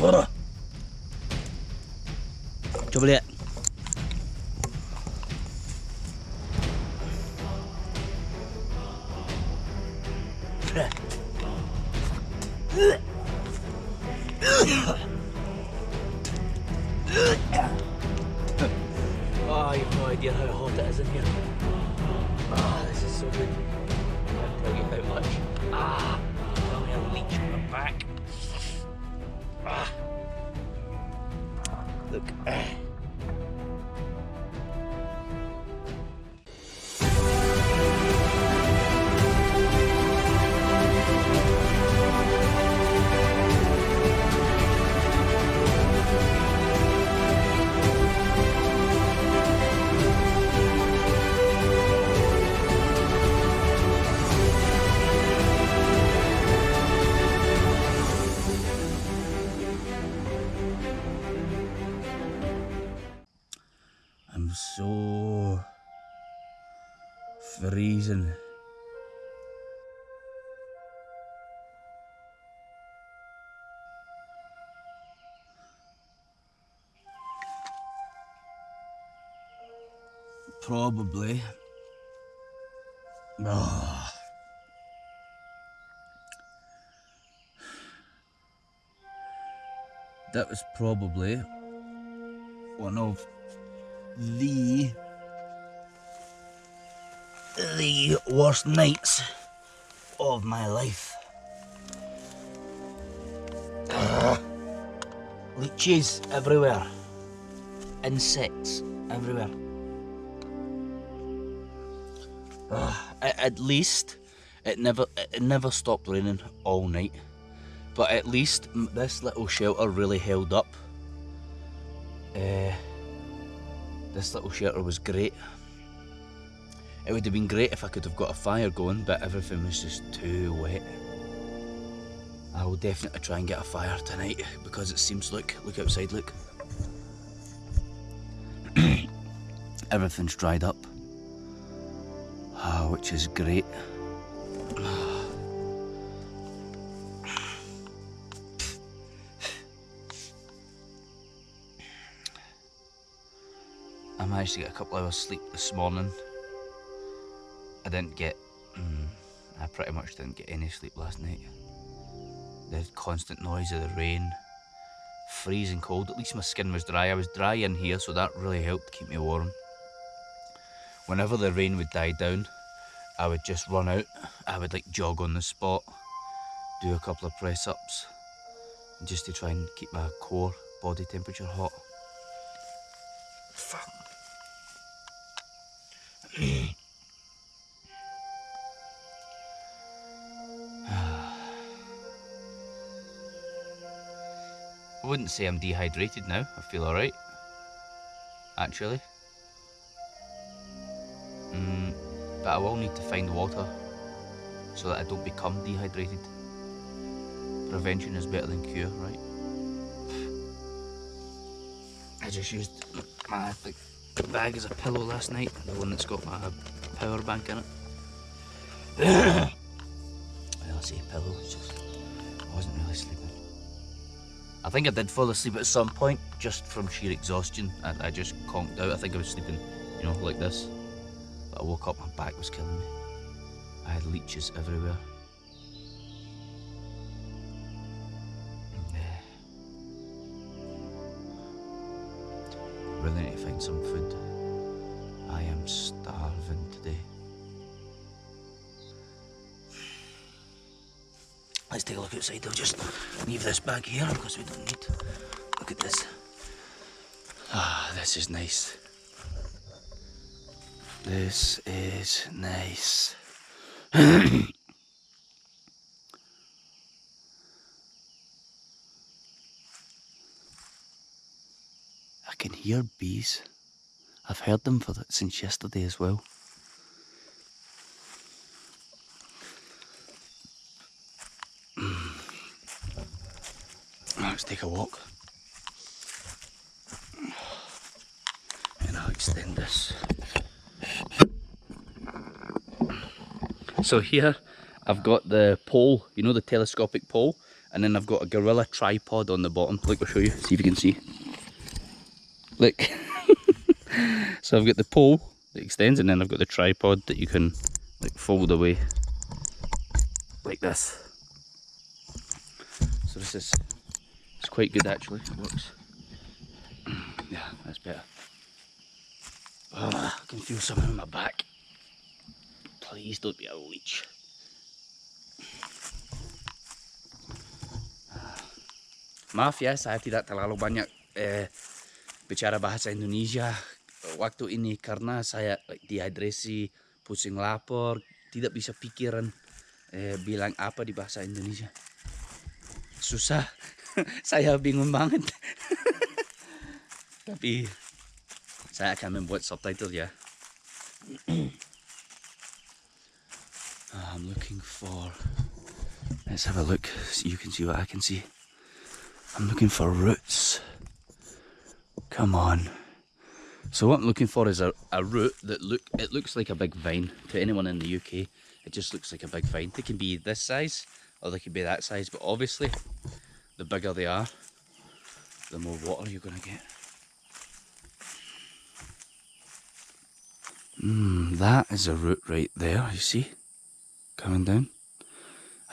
Coba lihat. Oh, you have no idea how hot it is in here. Ah, this is so good. Can't tell you how much. Ah, tell me a leech on the back. Ah, look. I'm so freezing. Probably. Oh. That was probably one of the worst nights of my life. Leeches everywhere, insects everywhere. At least it never stopped raining all night, but at least this little shelter really held up. This little shelter was great. It would have been great if I could have got a fire going, but everything was just too wet. I will definitely try and get a fire tonight because it seems, look outside, look. Everything's dried up, which is great. I managed to get a couple hours sleep this morning. I pretty much didn't get any sleep last night. The constant noise of the rain, freezing cold. At least my skin was dry. I was dry in here, so that really helped keep me warm. Whenever the rain would die down, I would just run out. I would like jog on the spot, do a couple of press ups, just to try and keep my core body temperature hot. Fuck. I wouldn't say I'm dehydrated now. I feel alright, actually. But I will need to find water so that I don't become dehydrated. Prevention is better than cure, right? I just used my bag as a pillow last night, the one that's got my power bank in it. Well, I say pillow, it's just I wasn't really sleeping. I think I did fall asleep at some point, just from sheer exhaustion. I just conked out. I think I was sleeping, you know, like this. But I woke up, my back was killing me. I had leeches everywhere. Really need to find some food. I am starving today. Let's take a look outside. I'll just leave this bag here because we don't need. Look at this. Ah, this is nice. This is nice. I can hear bees. I've heard them since yesterday as well. Let's take a walk. And I'll extend this. So here I've got the pole, you know, the telescopic pole, And then I've got a gorilla tripod on the bottom. Look, I'll show you, see if you can see. Look. So I've got the pole that extends, and then I've got the tripod that you can like fold away like this. So this is, it's quite good actually, it works. Yeah, that's better. Oh, I can feel something in my back. Please don't be a leech. Maaf ya, saya tidak terlalu banyak bicara bahasa Indonesia waktu ini karena saya dehidrasi, pusing lapar, tidak bisa pikiran bilang apa di bahasa Indonesia. Susah. Saya bingung banget. Tapi saya akan membuat subtitle ya. I'm looking for, let's have a look so you can see what I can see. I'm looking for roots. Come on. So what I'm looking for is a root that looks like a big vine. To anyone in the UK, it just looks like a big vine. They can be this size or they can be that size, but obviously the bigger they are, the more water you're going to get. That is a root right there, you see, coming down.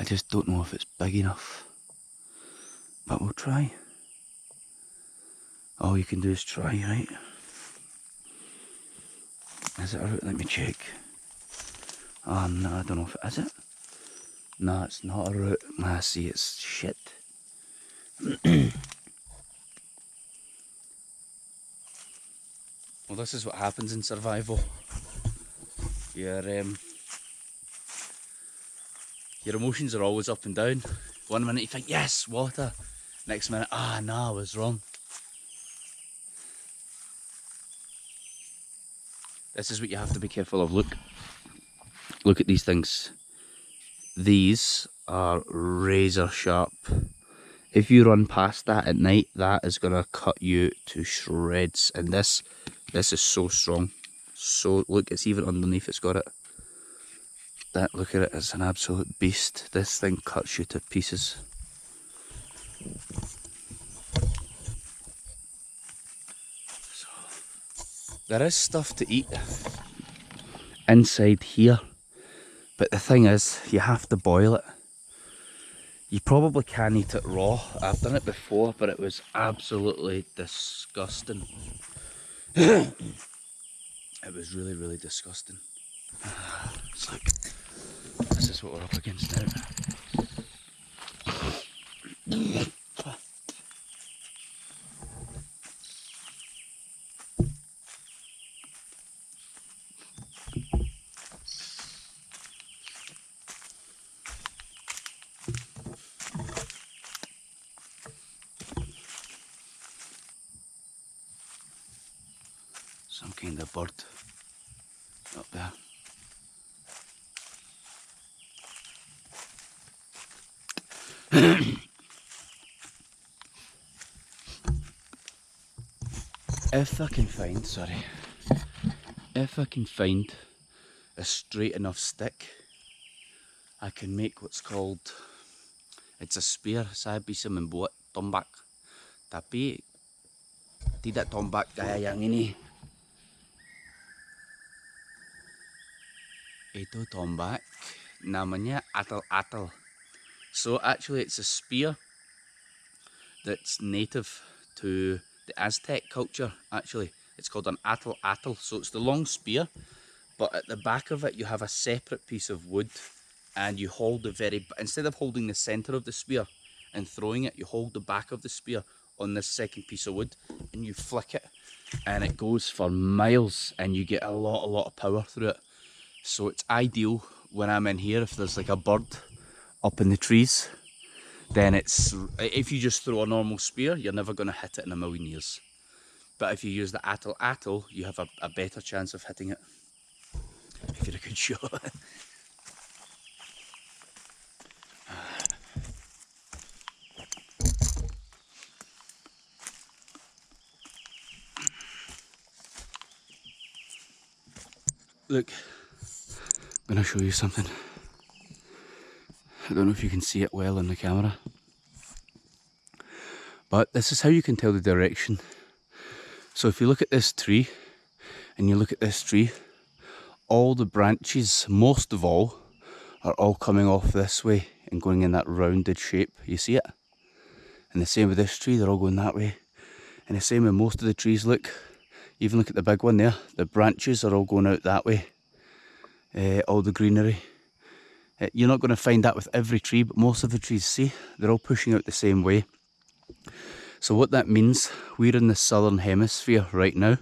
I just don't know if it's big enough, but we'll try. All you can do is try, right? Is it a root? Let me check. Oh no, I don't know if it is it. No, it's not a root. I see, it's shit. Well, this is what happens in survival. Your emotions are always up and down. One minute you think, yes, water. Next minute, no, I was wrong. This is what you have to be careful of. Look at these things. These are razor sharp. If you run past that at night, that is gonna cut you to shreds. And this is so strong. So look, it's even underneath, it's got it. Look at it, it's an absolute beast. This thing cuts you to pieces. So, there is stuff to eat inside here, but the thing is, you have to boil it. You probably can eat it raw. I've done it before, but it was absolutely disgusting. It was really, really disgusting. It's like, this is what we're up against now. Some kind of bird up there. If I can find a straight enough stick, I can make what's called, it's a spear. Saya bisa membuat tombak, tapi tidak tombak kayak yang ini. Itu tombak, namanya atel-atel. So actually it's a spear that's native to the Aztec culture, actually. It's called an atel-atel. So it's the long spear, but at the back of it you have a separate piece of wood, and you hold instead of holding the center of the spear and throwing it, you hold the back of the spear on this second piece of wood and you flick it, and it goes for miles and you get a lot of power through it. So it's ideal when I'm in here, if there's like a bird up in the trees, then if you just throw a normal spear, you're never going to hit it in a million years. But if you use the atel-atel, you have a better chance of hitting it, if you're a good shot. Look, I'm going to show you something. I don't know if you can see it well in the camera. But this is how you can tell the direction. So if you look at this tree and you look at this tree, all the branches, most of all, are all coming off this way and going in that rounded shape. You see it? And the same with this tree, they're all going that way. And the same with most of the trees, look. Even look at the big one there. The branches are all going out that way. All the greenery. You're not going to find that with every tree, but most of the trees, see, they're all pushing out the same way. So what that means, we're in the southern hemisphere right now.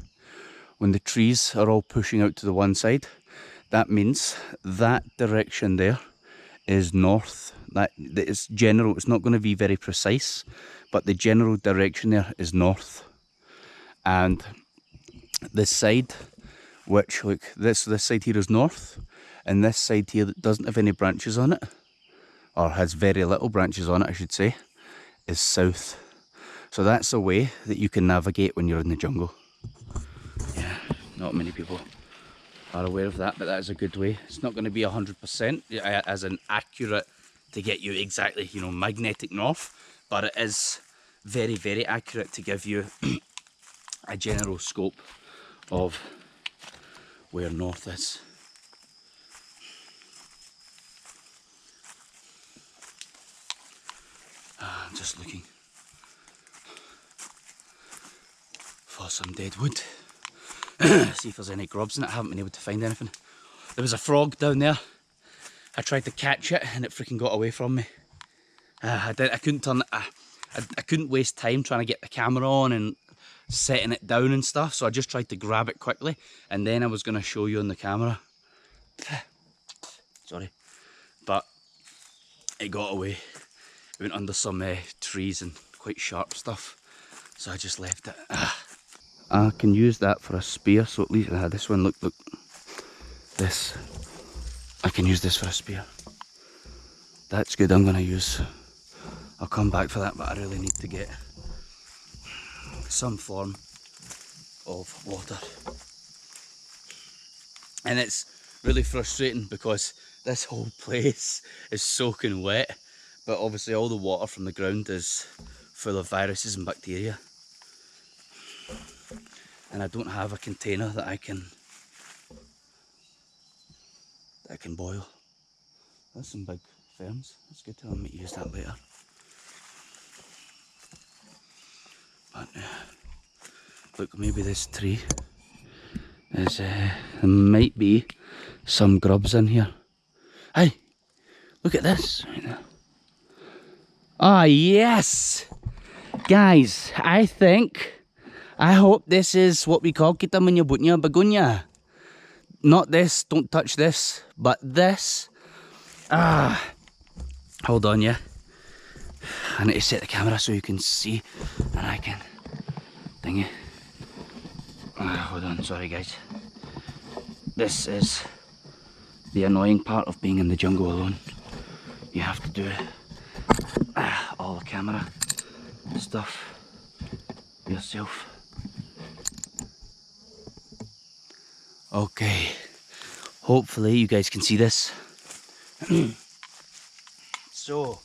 When the trees are all pushing out to the one side, that means that direction there is north. That is general. It's not going to be very precise, but the general direction there is north. And this side, which look, this side here is north, and this side here that doesn't have any branches on it, or has very little branches on it, I should say, is south. So that's a way that you can navigate when you're in the jungle. Yeah, not many people are aware of that, but that is a good way. It's not going to be 100% as an accurate to get you exactly, you know, magnetic north, but it is very, very accurate to give you a general scope of where north is. I'm just looking for some dead wood. See if there's any grubs in it. I haven't been able to find anything. There was a frog down there. I tried to catch it and it freaking got away from me. I couldn't waste time trying to get the camera on and setting it down and stuff, so I just tried to grab it quickly and then I was going to show you on the camera. Sorry, but it got away. It went under some trees and quite sharp stuff, so I just left it. I can use that for a spear, so at least this one, look, this, I can use this for a spear. That's good. I'm going to use, I'll come back for that, but I really need to get some form of water. And it's really frustrating because this whole place is soaking wet, but obviously all the water from the ground is full of viruses and bacteria. And I don't have a container that I can boil. That's some big ferns. That's good to let me use that later. But look, maybe this tree is there might be some grubs in here. Hey, look at this right there. Ah, yes, guys, I hope this is what we call kita menyebutnya begonia. Not this, don't touch this, but this. Hold on, yeah. I need to set the camera so you can see and I can thingy. Hold on, sorry guys. This is the annoying part of being in the jungle alone. You have to do all the camera stuff yourself. Okay, hopefully you guys can see this. So,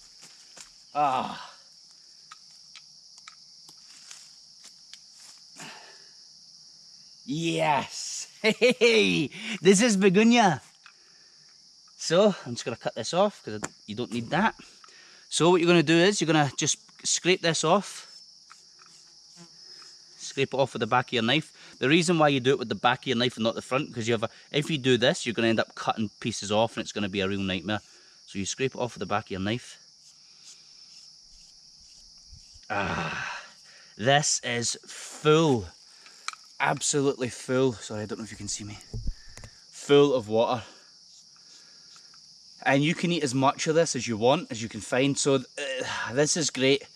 yes, hey, this is begonia. So I'm just gonna cut this off because you don't need that. So what you're gonna do is you're gonna just scrape this off. Scrape it off with the back of your knife. The reason why you do it with the back of your knife and not the front, because if you do this, you're going to end up cutting pieces off and it's going to be a real nightmare. So you scrape it off with the back of your knife. This is full, absolutely full. Sorry, I don't know if you can see me. Full of water. And you can eat as much of this as you want, as you can find. So this is great.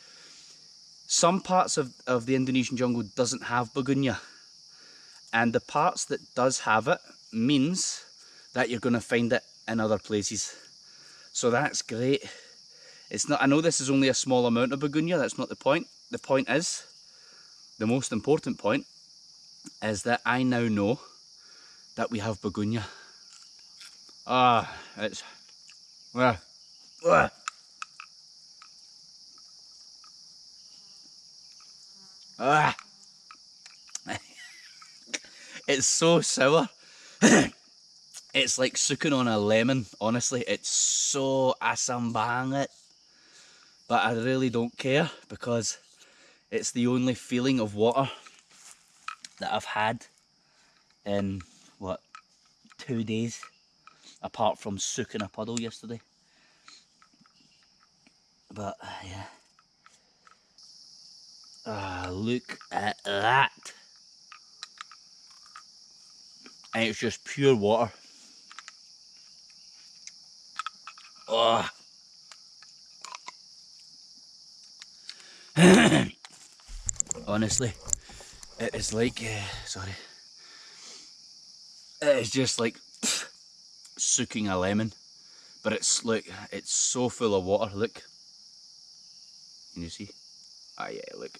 Some parts of the Indonesian jungle doesn't have begonia, and the parts that does have it means that you're going to find it in other places. So that's great. It's not. I know this is only a small amount of begonia. That's not the point. The point is, the most important point, is that I now know that we have begonia. It's. Ah, it's so sour. It's like sucking on a lemon, honestly. It's so asam banget. But I really don't care because it's the only feeling of water that I've had in, what, 2 days? Apart from soaking a puddle yesterday. But, yeah. Ah, look at that. And it's just pure water. Oh. Honestly, it is like, sorry. It is just like soaking a lemon. But it's like, it's so full of water, look. Can you see? Ah, yeah, look.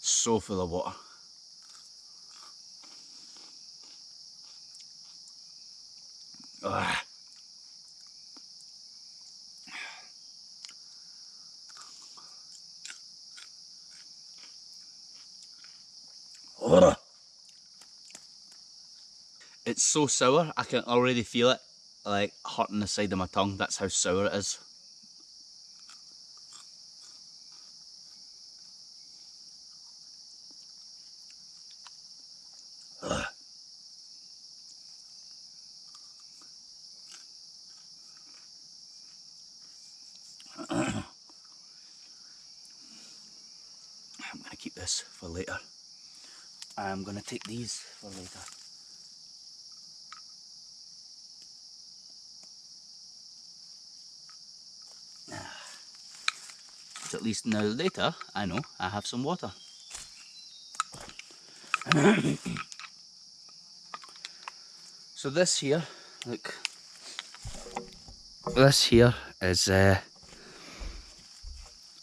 So full of water. Ah. Oh. It's so sour, I can already feel it like hurting the side of my tongue. That's how sour it is. Ugh. I'm gonna keep this for later. I'm gonna take these for later. So at least now later, I know I have some water. So this here, look. This here is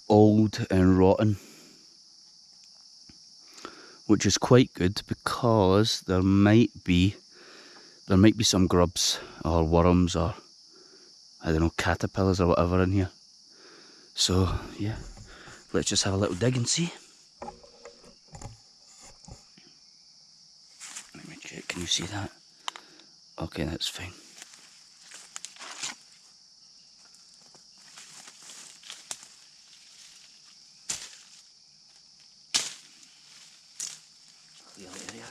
old and rotten, which is quite good because there might be some grubs or worms or I don't know, caterpillars or whatever in here. So yeah, let's just have a little dig and see. Let me check, can you see that? Okay, that's fine. Clear the area.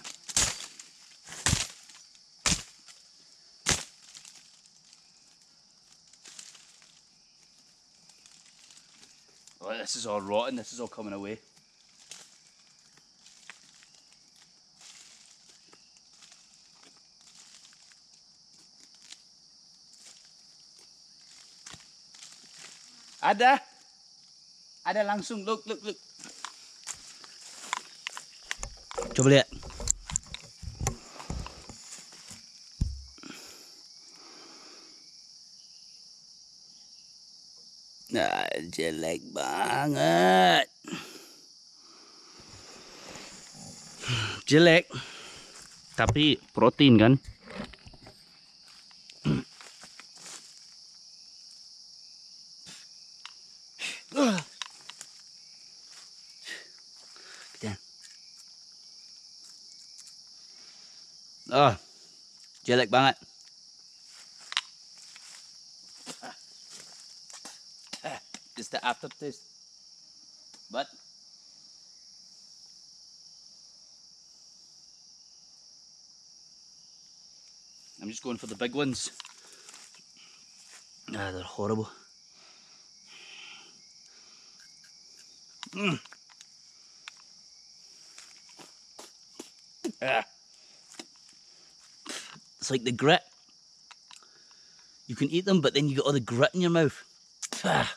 Oh, this is all rotten, this is all coming away. Ada! Ada langsung, look. Coba lihat. Nah, jelek banget. Jelek. Tapi protein kan? Oh, jelek banget. Just the aftertaste. But I'm just going for the big ones. Ah, they're horrible. Ah. It's like the grit. You can eat them, but then you get all the grit in your mouth. Ah.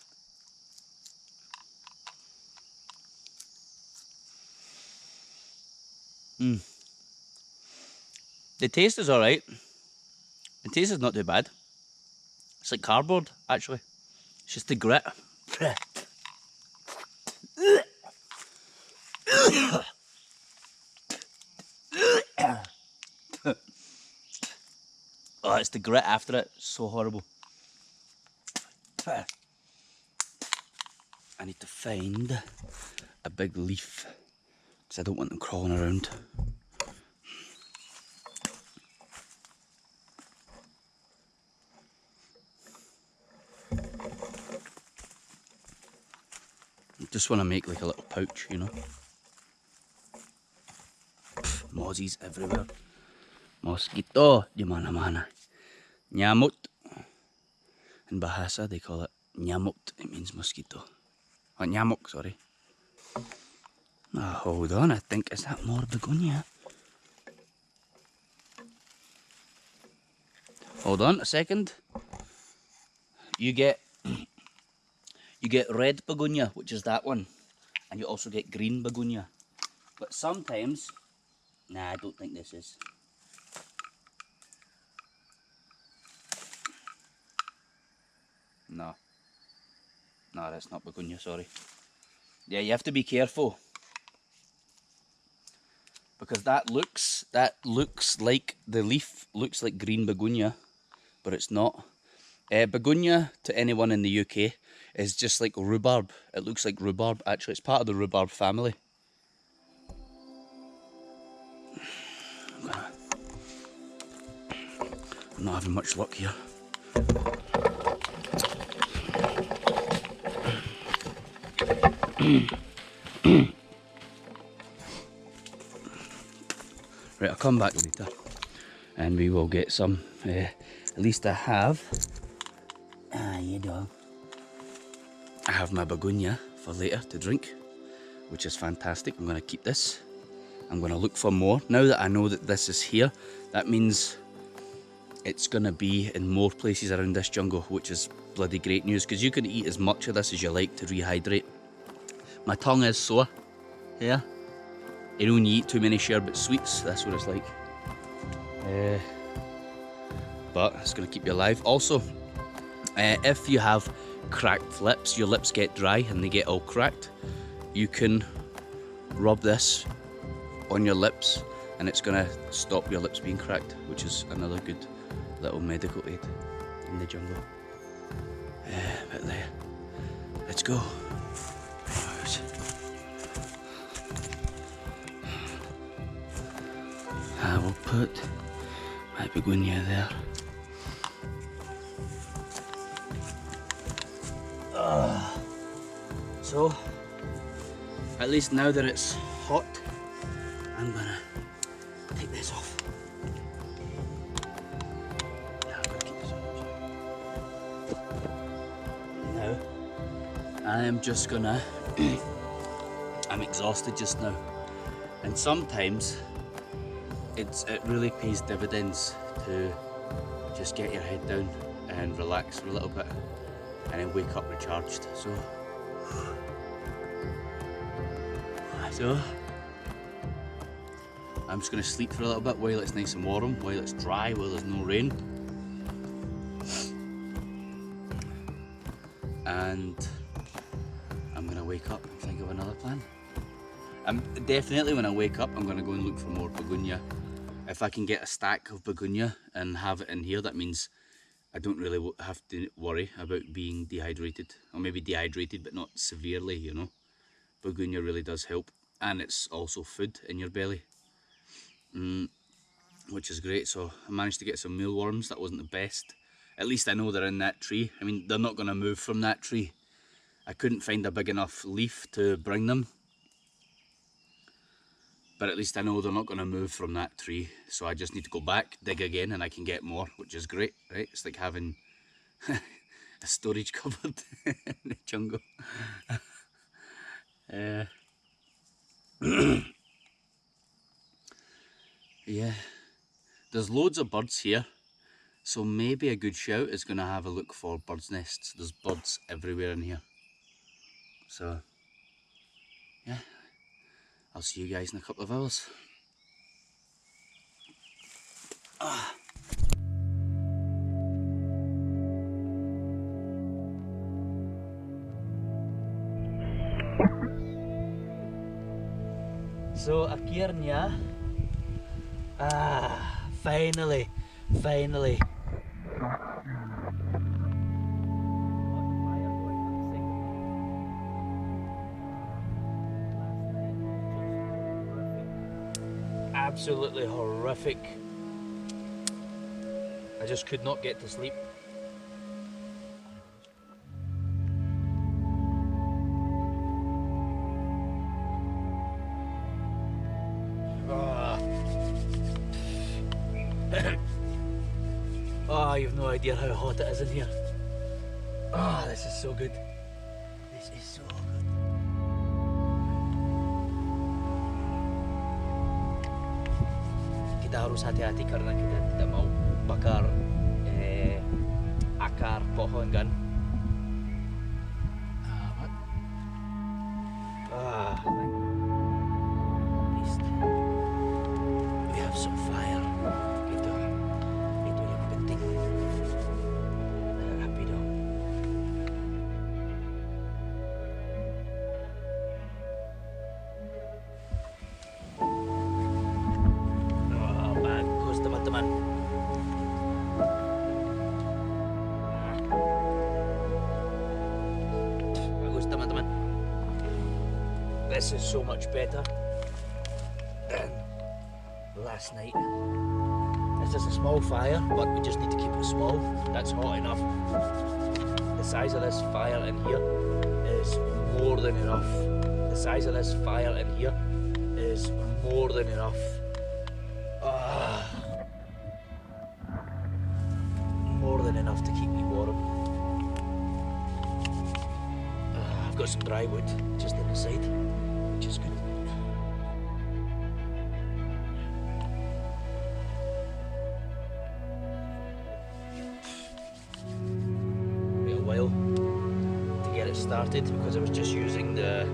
The taste is alright. The taste is not too bad. It's like cardboard, actually. It's just the grit. Oh, it's the grit after it. So horrible. I need to find a big leaf because I don't want them crawling around. I just want to make like a little pouch, you know. Mozzies everywhere. Mosquito, di mana-mana. Nyamut. In Bahasa they call it nyamut. It means mosquito. Oh, nyamuk, sorry. Oh, hold on, I think, is that more begonia? Hold on a second. You get red begonia, which is that one. And you also get green begonia. But sometimes, nah, I don't think this is. No. No, that's not begonia, sorry. Yeah, you have to be careful. Because that looks like, the leaf looks like green begonia, but it's not. Begonia, to anyone in the UK, is just like rhubarb. It looks like rhubarb. Actually, it's part of the rhubarb family. I'm not having much luck here. Right, I'll come back later and we will get some. At least I have. You know. I have my begonia for later to drink, which is fantastic. I'm going to keep this. I'm going to look for more. Now that I know that this is here, that means it's going to be in more places around this jungle, which is bloody great news, because you can eat as much of this as you like to rehydrate. My tongue is sore here. You know when you eat too many sherbet sweets, that's what it's like. But it's going to keep you alive. Also, if you have cracked lips, your lips get dry and they get all cracked, you can rub this on your lips and it's going to stop your lips being cracked, which is another good little medical aid in the jungle. But there, let's go. I will put my begonia there. So, at least now that it's hot, I'm gonna take this off. Yeah, I'm gonna keep this on. Now, I am just gonna, I'm exhausted just now. And sometimes, it really pays dividends to just get your head down and relax for a little bit and then wake up recharged. So I'm just going to sleep for a little bit while it's nice and warm, while it's dry, while there's no rain. And I'm going to wake up and think of another plan. Definitely when I wake up, I'm going to go and look for more begonia. If I can get a stack of begonia and have it in here, that means I don't really have to worry about being dehydrated. Or maybe dehydrated, but not severely, you know. Begonia really does help. And it's also food in your belly, which is great. So I managed to get some mealworms. That wasn't the best. At least I know they're in that tree. I mean, they're not going to move from that tree. I couldn't find a big enough leaf to bring them. But at least I know they're not going to move from that tree. So I just need to go back, dig again, and I can get more, which is great, right? It's like having a storage cupboard in the jungle. Yeah, there's loads of birds here. So maybe a good shout is going to have a look for birds' nests. There's birds everywhere in here. So, yeah, I'll see you guys in a couple of hours. So akhirnya, finally. absolutely horrific. I just could not get to sleep. Oh, you've no idea how hot it is in here. Oh, this is so good. This is so good. Kita harus hati-hati karena kita tidak mau bakar akar pohon kan. At least we have some fire. Itu yang penting. Api dong. Bagus teman-teman. Bagus teman-teman. This is so much better than last night. It's just a small fire, but we just need to keep it small. That's hot enough. The size of this fire in here is more than enough. The size of this fire in here is more than enough. More than enough to keep me warm. I've got some dry wood just in the side, which is good. Wait a while to get it started because I was just using the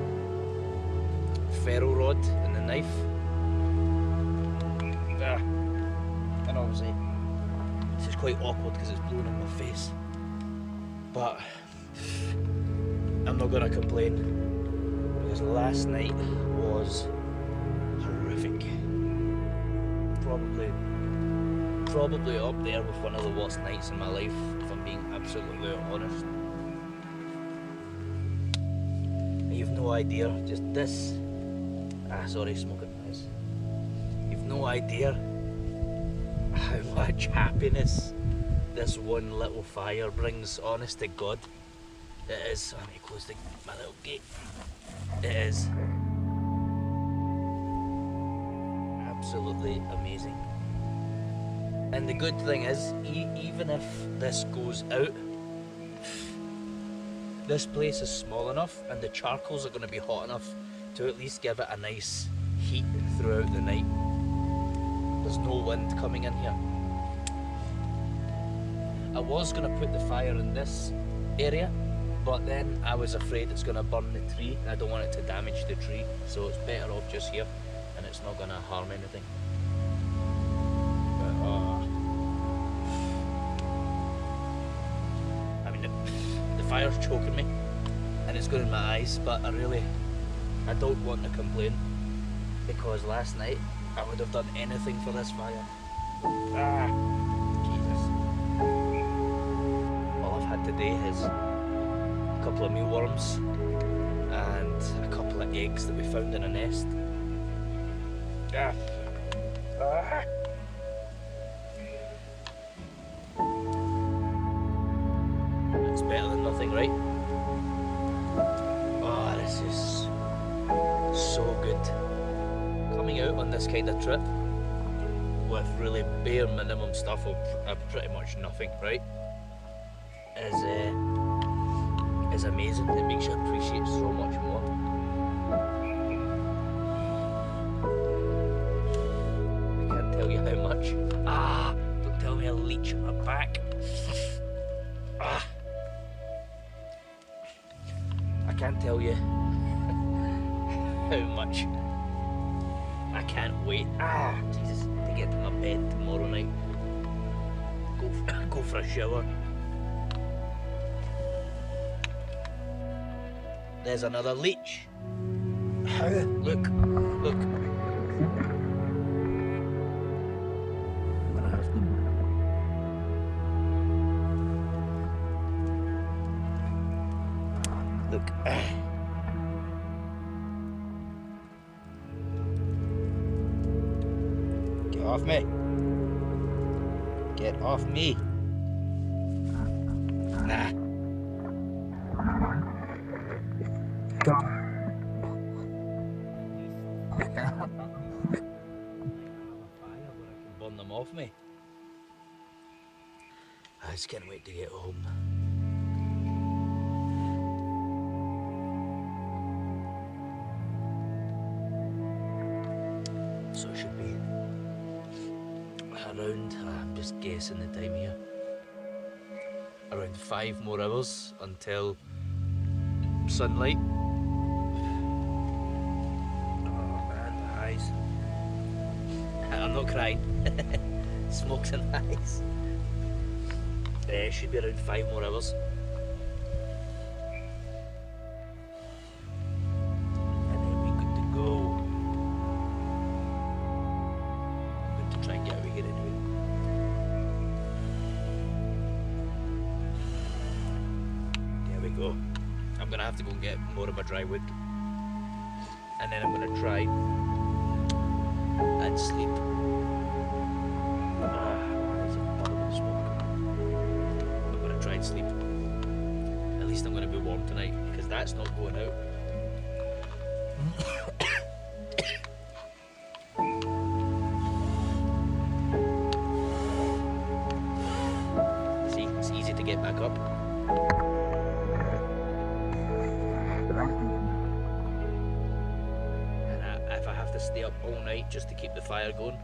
ferro rod and the knife. And obviously this is quite awkward because it's blowing in my face. But I'm not gonna complain because last night was horrific. Probably up there with one of the worst nights in my life, if I'm being absolutely honest. And you've no idea, just this. Sorry, smoking noise. You've no idea how much happiness this one little fire brings, honest to God. It is. Let me close my little gate. It is absolutely amazing. And the good thing is, even if this goes out, this place is small enough and the charcoals are going to be hot enough to at least give it a nice heat throughout the night. There's no wind coming in here. I was going to put the fire in this area, but then I was afraid it's going to burn the tree. I don't want it to damage the tree, so it's better off just here and it's not going to harm anything. But, I mean, the fire's choking me and it's going in my eyes, but I don't want to complain because last night I would have done anything for this fire. Jesus. All I've had today is a couple of mealworms and a couple of eggs that we found in a nest. It's better than nothing, right? Oh, this is so good. Coming out on this kind of trip with really bare minimum stuff of pretty much nothing, right, is amazing. It makes you appreciate so much more. I can't tell you how much. Don't tell me a leech on my back. I can't tell you how much I can't wait. Jesus, to get to my bed tomorrow night. Go for a shower. There's another leech. Look. Look. off me. Get off me. Nah. Burn them off me. I just can't wait to get home. So it should be around, I'm just guessing the time here, around 5 more hours until sunlight. Oh man, my eyes. I'm not crying. Smoke's in the eyes. It should be around 5 more hours. And then we're good to go. I'm going to try and get out of here anyway. There we go. I'm going to have to go and get more of my dry wood. And then I'm going to try and sleep. Try and sleep. At least I'm going to be warm tonight, because that's not going out. See, it's easy to get back up. And if I have to stay up all night just to keep the fire going,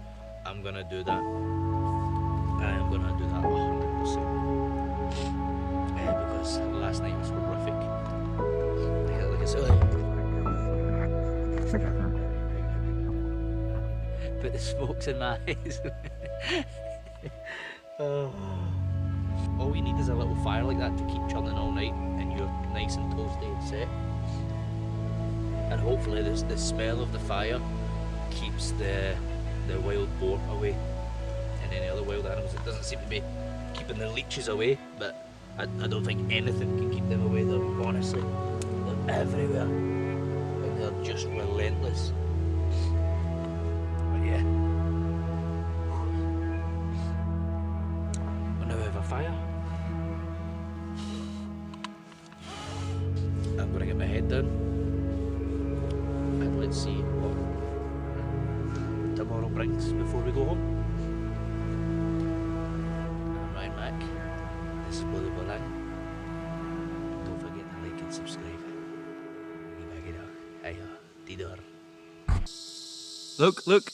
I'm going to do that. I'm going to do that 100%. Because last night was horrific. Look at it. But the smoke's in my eyes. All you need is a little fire like that to keep churning all night, and you're nice and toasty and set. And hopefully the smell of the fire keeps the wild boar away and any other wild animals. It doesn't seem to be keeping the leeches away, but I don't think anything can keep them away. Honestly, they're everywhere, and they're just relentless. But yeah, we now have a fire. I'm gonna get my head down, and let's see what tomorrow brings before we go home. I'm Ryan Mac. This is Bolang. Don't forget to like and subscribe. Look, look.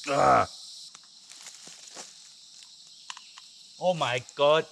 Ah. Oh my God.